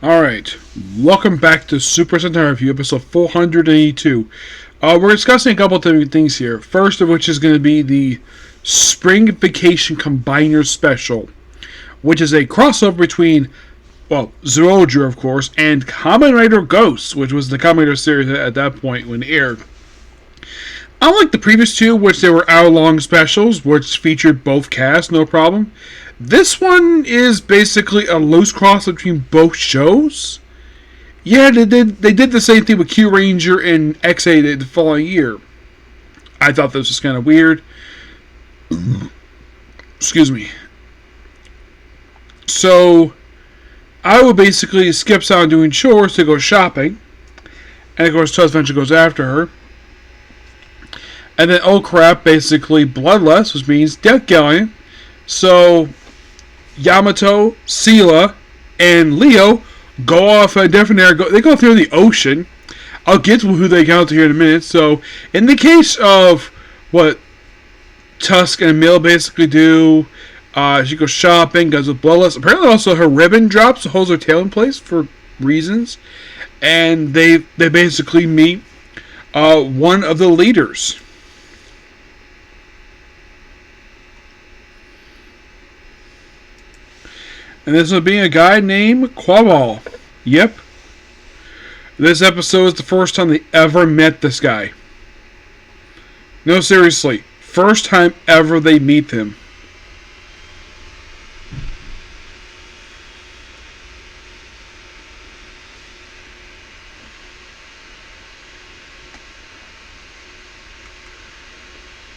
Alright, welcome back to Super Sentai Review, episode 482. We're discussing a couple of different things here. First of which is going to be the Spring Vacation Combiner Special, which is a crossover between, Zyuohger, of course, and Kamen Rider Ghosts, which was the Kamen Rider series at that point when it aired. Unlike the previous two, which they were hour-long specials, which featured both casts, no problem, this one is basically a loose cross between both shows. Yeah, they did the same thing with Q Ranger and XA the following year. I thought this was kind of weird. Excuse me. So, I will basically skip out doing chores to go shopping. And of course, Toad's Adventure goes after her. And then, oh crap, basically Bloodlust, which means Death Galleon. So, Yamato, Sela, and Leo go off a different area. They go through the ocean. I'll get to who they go to here in a minute. So, in the case of what Tusk and Emil basically do, she goes shopping, goes with Bloodlust. Apparently, also her ribbon drops, holds her tail in place for reasons. And they basically meet one of the leaders. And this will be a guy named Quabal. Yep. This episode is the first time they ever met this guy. No, seriously. First time ever they meet him.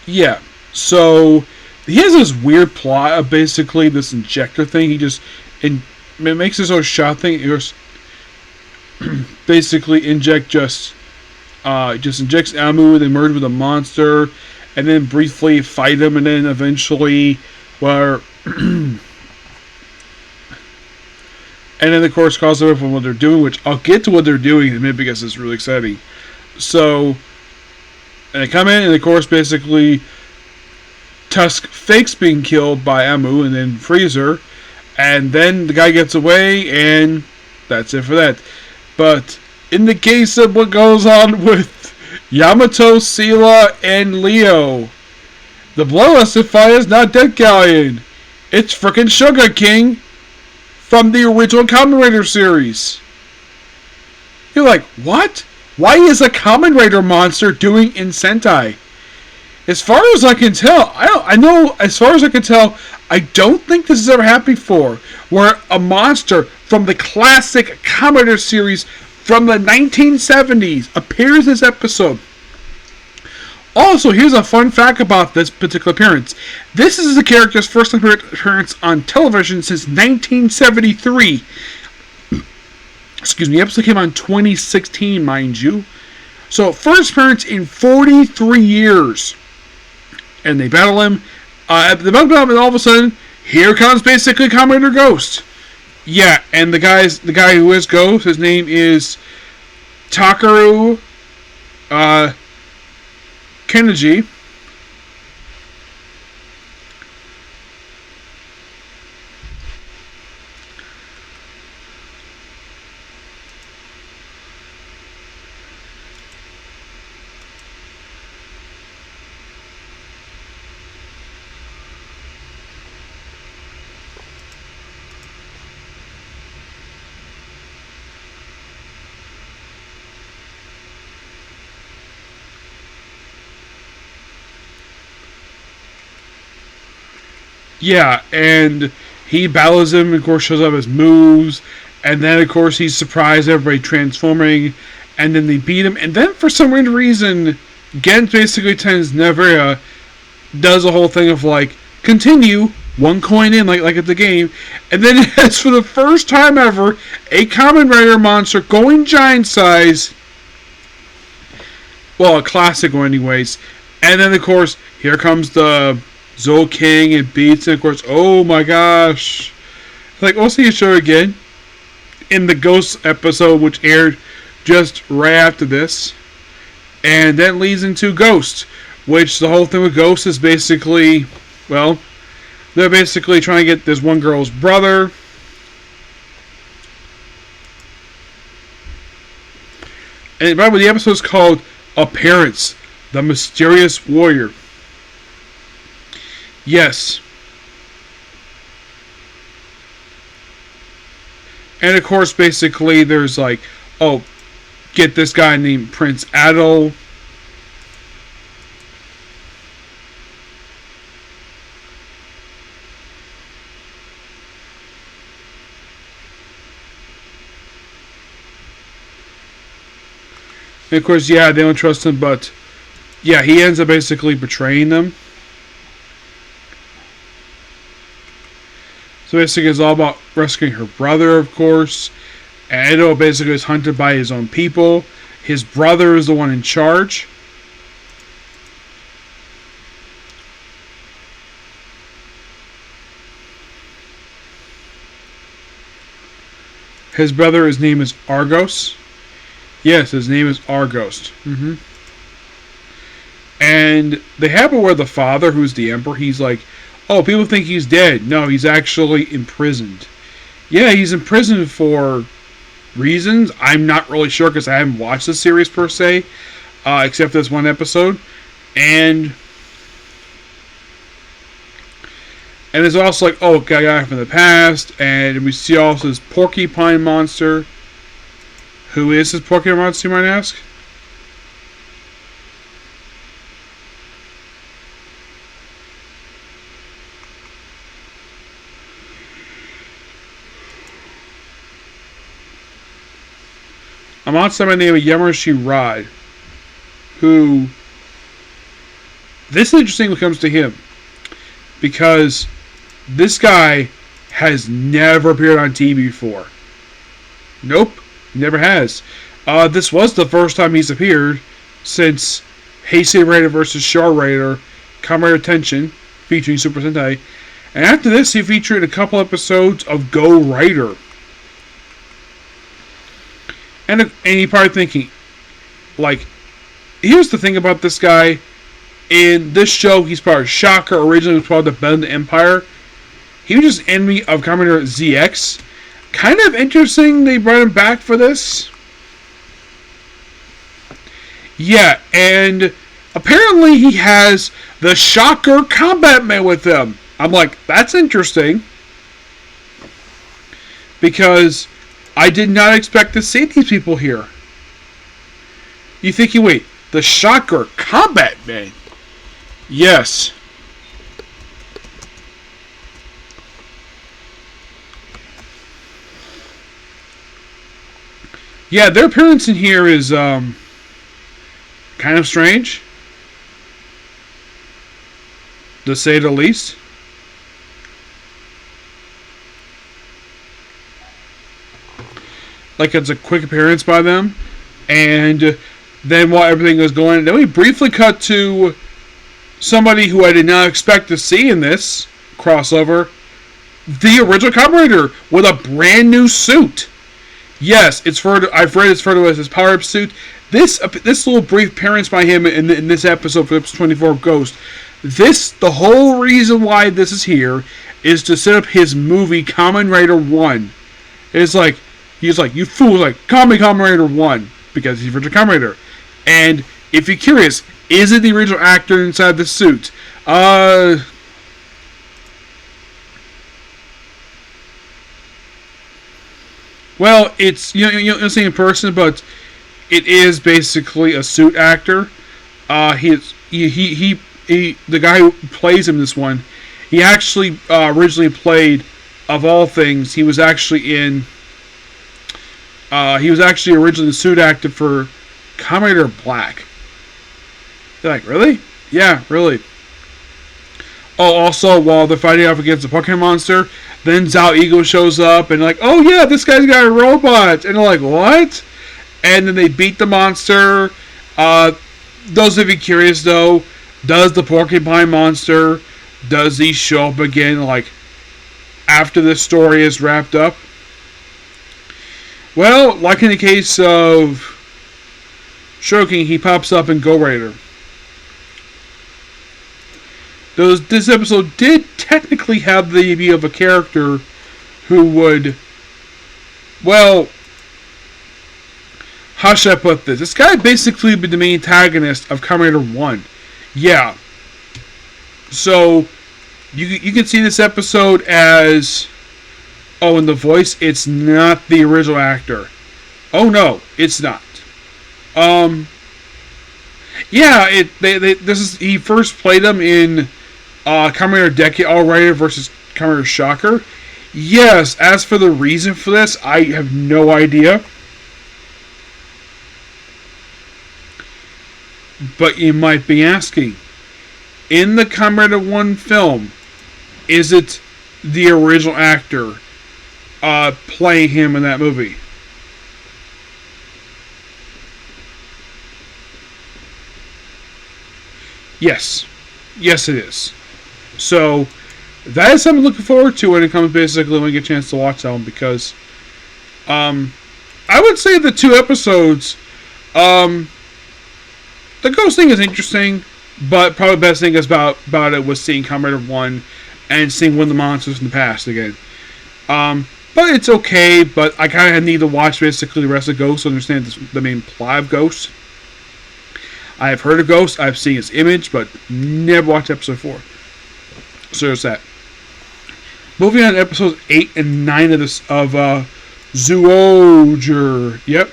Yeah. So, he has this weird plot of basically this injector thing. It makes this whole shot thing. He just basically just injects Amu, they merge with a monster, and then briefly fight him, and then eventually, and then of course cause away from what they're doing, which I'll get to what they're doing in a minute because it's really exciting. So, and they come in, and of course basically Tusk fakes being killed by Amu and then Freezer, and then the guy gets away, and that's it for that. But in the case of what goes on with Yamato, Sela, and Leo, the Bloodlust fight is not Death Galleon. It's frickin' Sugar King from the original Kamen Rider series. You're like, what? Why is a Kamen Rider monster doing in Sentai? As far as I can tell, I don't think this has ever happened before, where a monster from the classic Kamen Rider series from the 1970s appears in this episode. Also, here's a fun fact about this particular appearance. This is the character's first appearance on television since 1973. Excuse me, the episode came out in 2016, mind you. So, first appearance in 43 years. And they battle him. They battle him, and all of a sudden, here comes basically Kamen Rider Ghost. Yeah, and the guy who is Ghost, his name is Takaru Kennedy. Yeah, and he battles him, of course shows off his moves, and then of course he's surprised everybody transforming, and then they beat him, and then for some weird reason, Gent basically turns Nevera, does a whole thing of like, continue, one coin in, like at the game, and then it's for the first time ever, a Kamen Rider monster going giant size, well, a classic one anyways, and then of course, here comes the Zo King and beats, and of course, oh my gosh. Like, we'll see a show again in the Ghost episode, which aired just right after this. And that leads into Ghost, which the whole thing with Ghost is basically, well, they're basically trying to get this one girl's brother And by the way, the episode is called Appearance, the Mysterious Warrior. Yes. And of course, basically, there's like, oh, get this guy named Prince Adol. And of course, yeah, they don't trust him, but yeah, he ends up basically betraying them. So basically, it's all about rescuing her brother, of course. And Edo basically is hunted by his own people. His brother is the one in charge. His brother, his name is Argos. Yes, his name is Argos. And they have it where the father, who's the emperor, he's like, oh, people think he's dead. No, he's actually imprisoned. Yeah, he's imprisoned for reasons. I'm not really sure because I haven't watched the series per se, except this one episode. And there's also like, oh, guy from the past. And we see also this porcupine monster. Who is this porcupine monster, you might ask? A monster by the name of Yamarashi Rod, who, this is interesting when it comes to him, because this guy has never appeared on TV before. Nope, never has. This was the first time he's appeared since Heisei Raider vs. Shar Raider, Kamen Rider Tenshin, featuring Super Sentai. And after this, he featured a couple episodes of Go Rider. And you're probably thinking, like, here's the thing about this guy. In this show, he's part of Shocker. Originally, was part of the Bend Empire. He was just enemy of Kamen Rider ZX. Kind of interesting they brought him back for this. Yeah, and apparently he has the Shocker combat man with him. I'm like, that's interesting. Because I did not expect to see these people here. You think, wait, the Shocker combat man? Yes. Yeah, their appearance in here is kind of strange, to say the least. Like, it's a quick appearance by them, and then while everything was going, then we briefly cut to somebody who I did not expect to see in this crossover, the original Kamen Rider with a brand new suit. Yes, I've read it's referred to as his power-up suit. This little brief appearance by him in this episode for episode 24 of Ghost, the whole reason why this is here is to set up his movie Kamen Rider 1. It's like, he's like, you fools, like, call me Kamen Rider 1, because he's the original Kamen Rider. And if you're curious, is it the original actor inside the suit? Well, it's, you don't see in person, but it is basically a suit actor. The guy who plays him in this one, he actually originally played, of all things, he was actually originally the suit actor for Kamen Rider Black. They're like, really? Yeah, really. Oh, also, while they're fighting off against the Pokemon monster, then Zyuohger shows up and like, oh yeah, this guy's got a robot. And they're like, what? And then they beat the monster. Those of you curious though, does the Porcupine monster, does he show up again like after this story is wrapped up? Well, like in the case of Shokin, he pops up in Go Rider. This episode did technically have the idea of a character who would, well, how should I put this? This guy basically been the main antagonist of Kamen Rider 1. Yeah. So, you can see this episode as... Oh, and the voice, it's not the original actor. Oh no, it's not. Yeah, he first played him in Kamen Rider Decade All Rider versus Kamen Rider Shocker. Yes, as for the reason for this, I have no idea. But you might be asking, in the Kamen Rider 1 film, is it the original actor playing him in that movie? Yes. Yes, it is. So, that is something I'm looking forward to when it comes basically when we get a chance to watch that one, because I would say the 2 episodes, the ghost thing is interesting, but probably the best thing is about it was seeing Kamen Rider 1 and seeing one of the monsters in the past again. But it's okay, but I kind of need to watch basically the rest of Ghost to understand the main plot of Ghost. I have heard of Ghost, I've seen his image, but never watched episode 4. So there's that. Moving on to episodes 8 and 9 of Zyuohger. Yep.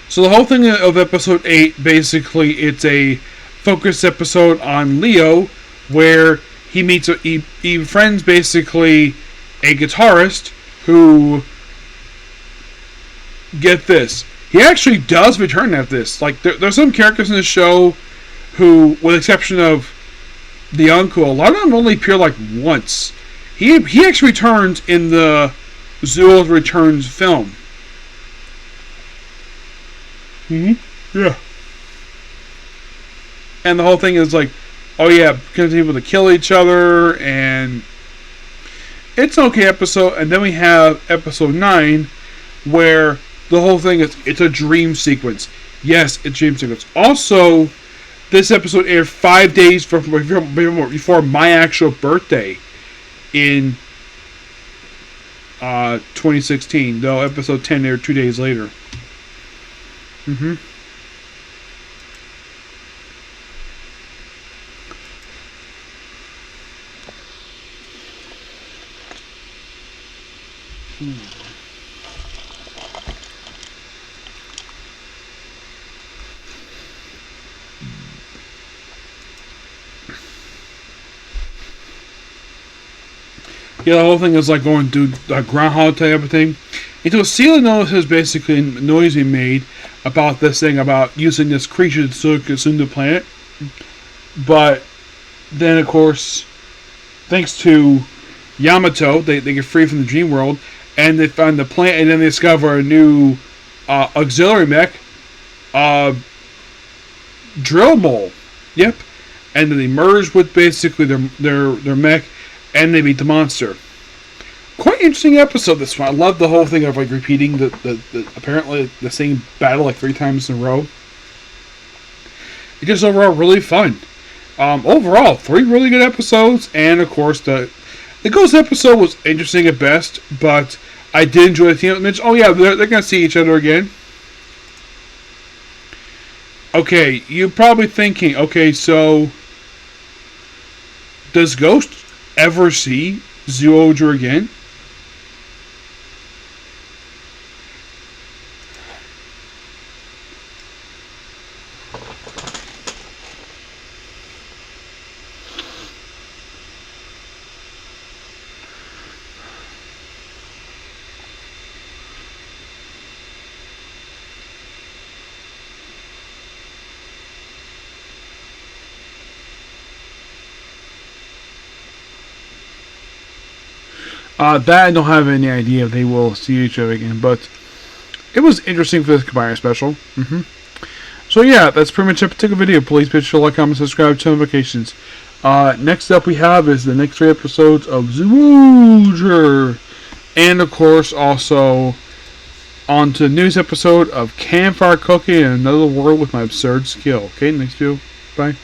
So the whole thing of episode 8, basically, it's a focus episode on Leo, where he befriends basically a guitarist who, get this, he actually does return at this. Like, there's some characters in the show who, with the exception of the uncle, a lot of them only appear like once. He actually returns in the Zyuohger Returns film. Yeah. And the whole thing is like, oh yeah, continue to kill each other, and it's an okay episode. And then we have episode 9, where the whole thing is, it's a dream sequence. Yes, it's a dream sequence. Also, this episode aired 5 days before my actual birthday in 2016, though episode 10 aired 2 days later. Yeah, the whole thing is like going through Groundhog type everything. Until Celia notices basically a noise being made about this thing, about using this creature to consume the planet. But then, of course, thanks to Yamato, they get free from the dream world, and they find the planet, and then they discover a new auxiliary mech, Drill Mole. Yep. And then they merge with basically their mech, and they meet the monster. Quite interesting episode, this one. I love the whole thing of like repeating the apparently the same battle like 3 times in a row. It's just overall really fun. Overall, 3 really good episodes, and of course the Ghost episode was interesting at best, but I did enjoy the team. Oh yeah, they're gonna see each other again. Okay, you're probably thinking, okay, so does Ghost ever see Zyuohger again? That I don't have any idea if they will see each other again, but it was interesting for this combined special. So yeah, that's pretty much it. Particular video. Please be sure to like, comment, subscribe, turn notifications. Next up we have is the next 3 episodes of Zyuohger, and of course also on to the news episode of Campfire Cooking in Another World with My Absurd Skill. Okay, next video. Bye.